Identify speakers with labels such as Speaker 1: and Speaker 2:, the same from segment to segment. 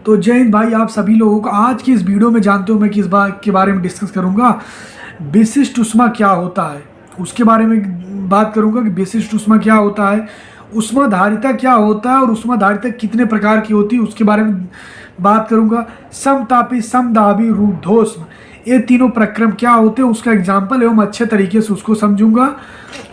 Speaker 1: तो जय हिंद भाई, आप सभी लोगों को आज की इस वीडियो में जानते हो मैं किस बात के बारे में डिस्कस करूंगा। विशिष्ट ऊष्मा क्या होता है उसके बारे में बात करूंगा कि विशिष्ट ऊष्मा क्या होता है, ऊष्माधारिता क्या होता है और ऊष्माधारिता कितने प्रकार की होती है उसके बारे में बात करूंगा। समतापी, समदाबी, रूपधोष्म, ये तीनों प्रक्रम क्या होते हैं उसका एग्जाम्पल एवं अच्छे तरीके से उसको समझूंगा।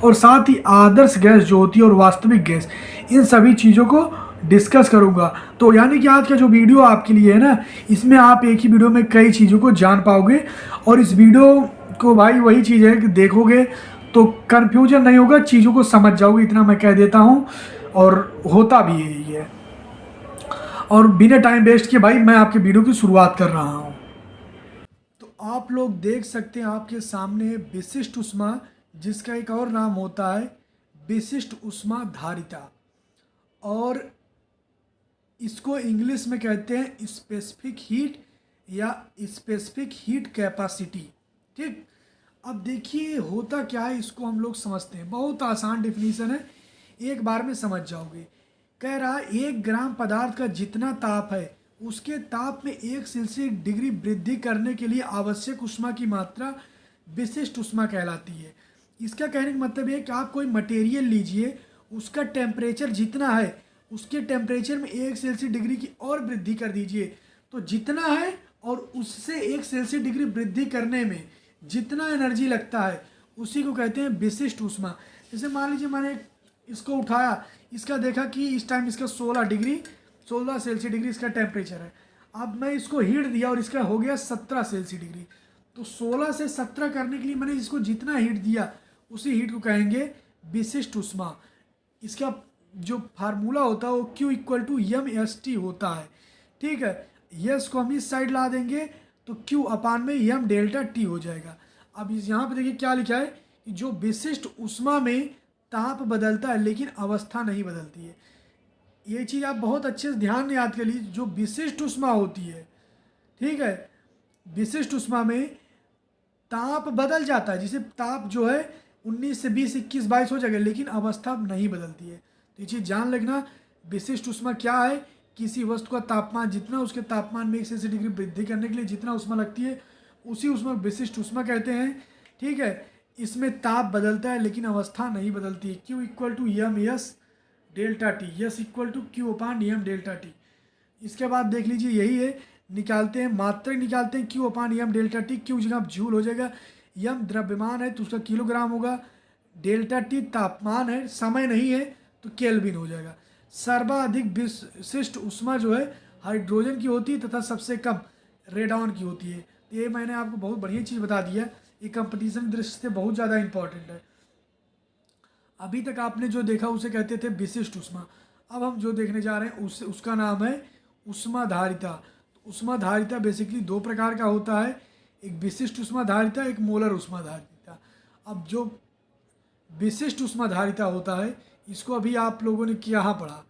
Speaker 1: और साथ ही आदर्श गैस जो होती है और वास्तविक गैस, इन सभी चीज़ों को डिस्कस करूंगा। तो यानी कि आज का जो वीडियो आपके लिए है ना, इसमें आप एक ही वीडियो में कई चीज़ों को जान पाओगे। और इस वीडियो को भाई वही चीज़ है कि देखोगे तो कन्फ्यूजन नहीं होगा, चीज़ों को समझ जाओगे, इतना मैं कह देता हूँ। और होता भी यही है। और बिना टाइम वेस्ट किए भाई मैं आपके वीडियो की शुरुआत कर रहा हूँ। तो आप लोग देख सकते हैं आपके सामने विशिष्ट ऊष्मा, जिसका एक और नाम होता है विशिष्ट ऊष्मा धारिता, और इसको इंग्लिश में कहते हैं स्पेसिफिक हीट या स्पेसिफिक हीट कैपेसिटी। ठीक, अब देखिए होता क्या है, इसको हम लोग समझते हैं। बहुत आसान डेफिनेशन है, एक बार में समझ जाओगे। कह रहा है 1 ग्राम पदार्थ का जितना ताप है उसके ताप में 1 सेल्सियस डिग्री वृद्धि करने के लिए आवश्यक ऊष्मा की मात्रा विशिष्ट ऊष्मा कहलाती है। इसका कहने का मतलब है कि आप कोई मटेरियल लीजिए, उसका टेम्परेचर जितना है उसके टेम्परेचर में 1 सेल्सियस डिग्री की और वृद्धि कर दीजिए, तो जितना है और उससे 1 सेल्सियस डिग्री वृद्धि करने में जितना एनर्जी लगता है उसी को कहते हैं विशिष्ट ऊष्मा। जैसे मान लीजिए मैंने इसको उठाया, इसका देखा कि इस टाइम इसका 16 सेल्सियस डिग्री इसका टेम्परेचर है। अब मैं इसको हीट दिया और इसका हो गया 17 सेल्सियस डिग्री। तो 16 से 17 करने के लिए मैंने इसको जितना हीट दिया उसी हीट को कहेंगे विशिष्ट ऊष्मा। इसका जो फार्मूला होता है वो Q=m/St होता है। ठीक है, यस को हम इस साइड ला देंगे तो Q/m∆T हो जाएगा। अब इस यहाँ पे देखिए क्या लिखा है कि जो विशिष्ट ऊष्मा में ताप बदलता है लेकिन अवस्था नहीं बदलती है। ये चीज़ आप बहुत अच्छे से ध्यान याद कर लीजिए। जो विशिष्ट ऊष्मा होती है, ठीक है, विशिष्ट ऊष्मा में ताप बदल जाता है, जिसे ताप जो है 19 से 20, 21, 22 हो जाएगा, लेकिन अवस्था नहीं बदलती है। तो ये चीज़ जान रखना, विशिष्ट ऊष्मा क्या है, किसी वस्तु का तापमान जितना उसके तापमान में 1 सेल्सियस डिग्री वृद्धि करने के लिए जितना ऊष्मा लगती है उसी ऊष्मा विशिष्ट ऊष्मा कहते हैं। ठीक है, इसमें ताप बदलता है लेकिन अवस्था नहीं बदलती है। Q=m/s∆T, Q/m∆T। इसके बाद देख लीजिए यही है, निकालते हैं मात्रक, निकालते हैं Q/m∆T। Q जगह जूल हो जाएगा, यम द्रव्यमान है तो उसका किलोग्राम होगा, ∆T तापमान है, समय नहीं है तो केल्विन हो जाएगा। सर्वाधिक विशिष्ट ऊष्मा जो है हाइड्रोजन की होती है तथा सबसे कम रेडॉन की होती है। तो ये मैंने आपको बहुत बढ़िया चीज़ बता दी है, ये कंपटीशन की दृष्टि से बहुत ज़्यादा इंपॉर्टेंट है। अभी तक आपने जो देखा उसे कहते थे विशिष्ट ऊष्मा। अब हम जो देखने जा रहे हैं उसका नाम है ऊष्माधारिता। तो ऊष्माधारिता बेसिकली 2 प्रकार का होता है, एक विशिष्ट ऊष्माधारिता, एक मोलर ऊष्माधारिता। अब जो विशिष्ट ऊष्माधारिता होता है इसको अभी आप लोगों ने क्या पढ़ा,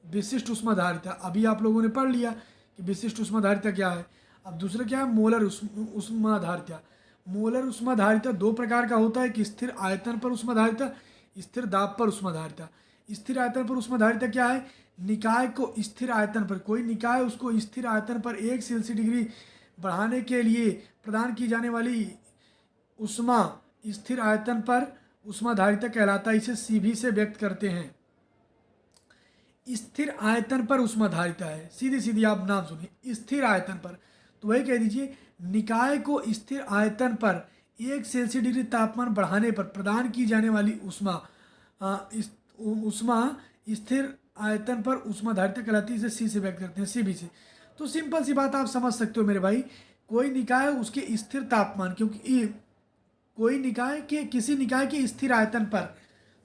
Speaker 1: विशिष्ट ऊष्माधारिता अभी आप लोगों ने पढ़ लिया कि विशिष्ट ऊष्माधारिता क्या है। अब दूसरा क्या है, मोलर ऊष्माधारिता। मोलर ऊष्माधारिता 2 प्रकार का होता है, एक स्थिर आयतन पर ऊष्माधारिता, स्थिर दाब पर ऊष्माधारिता। स्थिर आयतन पर ऊष्माधारिता क्या है, निकाय को स्थिर आयतन पर, कोई निकाय उसको स्थिर आयतन पर 1 सेल्सियस डिग्री बढ़ाने के लिए प्रदान की जाने वाली ऊष्मा स्थिर आयतन पर ऊष्माधारिता कहलाता है। इसे Cv से व्यक्त करते हैं। स्थिर आयतन पर ऊष्माधारिता है, सीधी सीधी आप नाम सुनिए, स्थिर आयतन पर। तो वही कह दीजिए, निकाय को स्थिर आयतन पर 1 सेल्सियस डिग्री तापमान बढ़ाने पर प्रदान की जाने वाली ऊष्मा ऊष्मा स्थिर आयतन पर ऊष्माधारिता कहलाती है। इसे सी से व्यक्त करते हैं, Cv से। तो सिंपल सी बात आप समझ सकते हो मेरे भाई, कोई निकाय उसके स्थिर तापमान, क्योंकि कोई निकाय के किसी निकाय के स्थिर आयतन पर,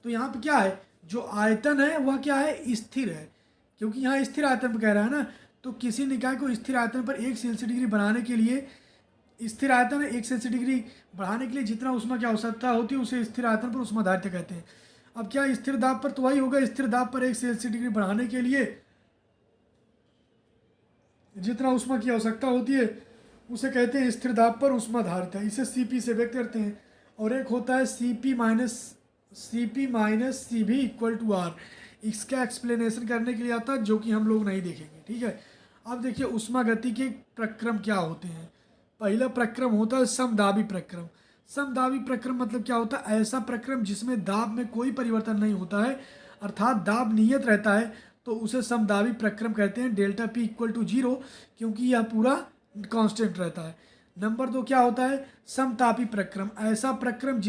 Speaker 1: तो यहाँ पे क्या है, जो आयतन है वह क्या है, स्थिर है, क्योंकि यहाँ स्थिर आयतन पर कह रहा है ना। तो किसी निकाय को स्थिर आयतन पर 1 सेल्सियस डिग्री बढ़ाने के लिए, स्थिर आयतन है 1 सेल्सियस डिग्री बढ़ाने के लिए जितना ऊष्मा की आवश्यकता होती है उसे स्थिर आयतन पर ऊष्माधारिता कहते हैं। अब क्या स्थिर दाब पर, तो वही होगा, स्थिर दाब पर 1 सेल्सियस डिग्री बढ़ाने के लिए जितना ऊष्मा की आवश्यकता होती है उसे कहते हैं स्थिर दाब पर ऊष्माधारिता। इसे Cp से व्यक्त करते हैं। और एक होता है Cp-Cv = R। इसका एक्सप्लेनेशन करने के लिए आता है जो कि हम लोग नहीं देखेंगे। ठीक है, अब देखिए ऊष्मागति के प्रक्रम क्या होते हैं। पहला प्रक्रम होता है समदाबी प्रक्रम। समदाबी प्रक्रम मतलब क्या होता है, ऐसा प्रक्रम जिसमें दाब में कोई परिवर्तन नहीं होता है, अर्थात दाब नियत रहता है, तो उसे समदाबी प्रक्रम कहते हैं। डेल्टा पी इक्वल टू 0, क्योंकि यह पूरा कांस्टेंट रहता है। नंबर 2 क्या होता है, समतापी प्रक्रम। ऐसा प्रक्रम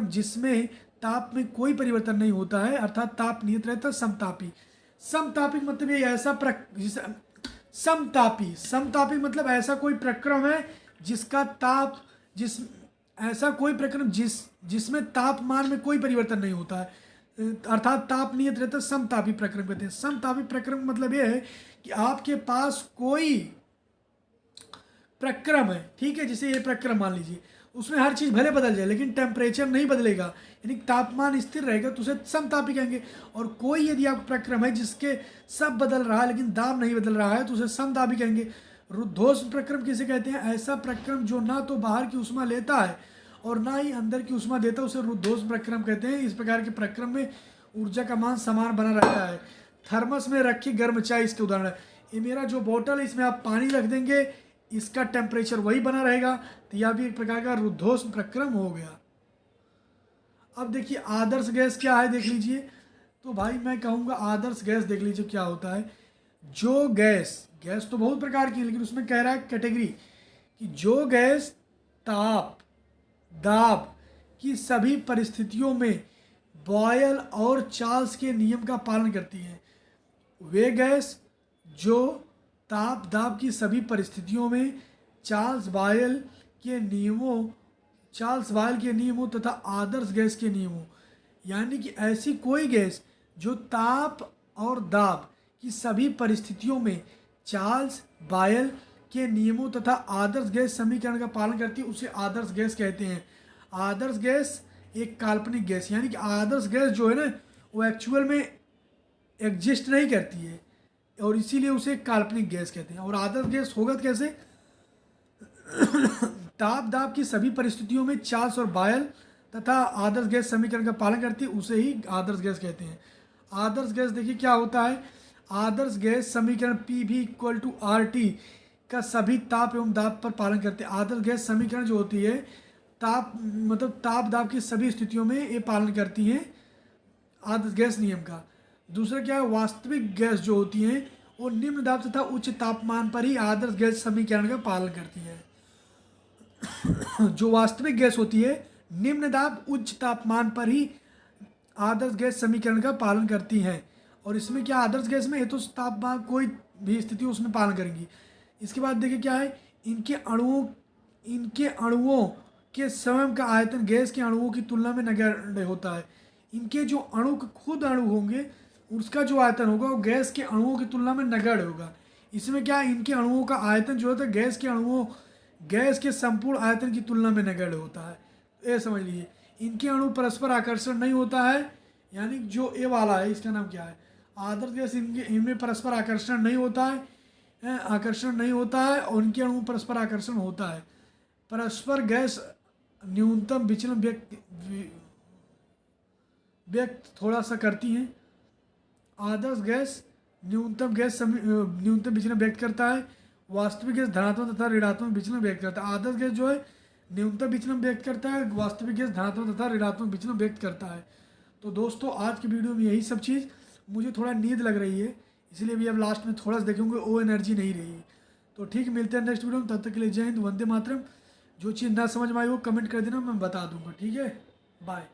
Speaker 1: जिसमें ताप में कोई परिवर्तन नहीं होता है, अर्थात ताप नियत रहता है, समतापी। समतापी मतलब ये ऐसा समतापी मतलब ऐसा कोई प्रक्रम है जिसका ताप जिसमें तापमान में कोई परिवर्तन नहीं होता है, अर्थात ताप नियत रहता है, समतापी प्रक्रम कहते हैं। समतापी प्रक्रम मतलब ये है कि आपके पास कोई प्रक्रम है, ठीक है, जैसे ये प्रक्रम मान लीजिए, उसमें हर चीज़ भले बदल जाए लेकिन टेम्परेचर नहीं बदलेगा, यानी तापमान स्थिर रहेगा, तो उसे समतापी कहेंगे। और कोई यदि आपका प्रक्रम है जिसके सब बदल रहा है लेकिन दाब नहीं बदल रहा है, तो उसे समतापी कहेंगे। रुद्धोष्म प्रक्रम किसे कहते हैं, ऐसा प्रक्रम जो ना तो बाहर की ऊष्मा लेता है और ना ही अंदर की ऊष्मा देता है, उसे रुद्धोष्म प्रक्रम कहते हैं। इस प्रकार के प्रक्रम में ऊर्जा का मान समान बना रहता है। थर्मस में रखी गर्म चाय इसके उदाहरण है। ये मेरा जो बोतल है इसमें आप पानी रख देंगे, इसका टेम्परेचर वही बना रहेगा, तो यह भी एक प्रकार का रुद्धोष्म प्रक्रम हो गया। अब देखिए आदर्श गैस क्या है देख लीजिए। तो भाई मैं कहूँगा आदर्श गैस देख लीजिए क्या होता है। जो गैस तो बहुत प्रकार की है, लेकिन उसमें कह रहा है कैटेगरी कि जो गैस ताप दाब की सभी परिस्थितियों में बॉयल और चार्ल्स के नियम का पालन करती है। वे गैस जो ताप दाब की सभी परिस्थितियों में चार्ल्स बॉयल के नियमों तथा आदर्श गैस के नियमों, यानी कि ऐसी कोई गैस जो ताप और दाब की सभी परिस्थितियों में चार्ल्स बॉयल के नियमों तथा आदर्श गैस समीकरण का पालन करती है, उसे आदर्श गैस कहते हैं। आदर्श गैस एक काल्पनिक गैस, यानी कि आदर्श गैस जो है ना वो एक्चुअल में एग्जिस्ट नहीं करती है, और इसीलिए उसे काल्पनिक गैस कहते हैं। और आदर्श गैस होगा कैसे, ताप दाब की सभी परिस्थितियों में चार्ल्स और बॉयल तथा आदर्श गैस समीकरण का पालन करती है, उसे ही आदर्श गैस कहते हैं। आदर्श गैस देखिए क्या होता है। आदर्श गैस समीकरण PV इक्वल टू RT का सभी ताप एवं दाब पर पालन करते हैं। आदर्श गैस समीकरण जो होती है ताप दाब की सभी स्थितियों में ये पालन करती हैं आदर्श गैस नियम का। दूसरा क्या है, वास्तविक गैस जो होती हैं वो निम्न दाब तथा उच्च तापमान पर ही आदर्श गैस समीकरण का पालन करती है। जो वास्तविक गैस होती है निम्न दाब उच्च तापमान पर ही आदर्श गैस समीकरण का पालन करती हैं। और इसमें क्या आदर्श गैस में ये तो तापमान कोई भी स्थिति उसमें पालन करेंगी। इसके बाद देखिए क्या है, इनके अणुओं के स्वयं का आयतन गैस के अणुओं की तुलना में नगण्य होता है। इनके जो खुद अणु होंगे उसका जो आयतन होगा वो गैस के अणुओं की तुलना में नगण्य होगा। इसमें क्या है, इनके अणुओं का आयतन जो होता है गैस के संपूर्ण आयतन की तुलना में नगण्य होता है। ये समझ लीजिए, इनके अणु परस्पर आकर्षण नहीं होता है, यानी जो ए वाला है इसका नाम क्या है, आदर्श गैस, इनमें परस्पर आकर्षण नहीं होता है, और इनके अणु परस्पर आकर्षण होता है। परस्पर गैस न्यूनतम विचलन व्यक्त थोड़ा सा करती हैं। आदर्श गैस न्यूनतम विचलन व्यक्त करता है। वास्तविक गैस धनात्मक तथा ऋणात्मक विचलन व्यक्त करता है। आदर्श गैस जो है न्यूनतम विचलन व्यक्त करता है, वास्तविक गैस धनात्मक तथा ऋणात्मक विचलन व्यक्त करता है। तो दोस्तों आज की वीडियो में यही सब चीज़, मुझे थोड़ा नींद लग रही है इसलिए भी अब लास्ट में थोड़ा सा देखेंगे वो एनर्जी नहीं रही। तो ठीक, मिलते हैं नेक्स्ट वीडियो में, तब तक के लिए जय हिंद, वंदे मातरम। जो चीज़ ना समझ में आई वो कमेंट कर देना, मैं बता दूंगा। ठीक है, बाय।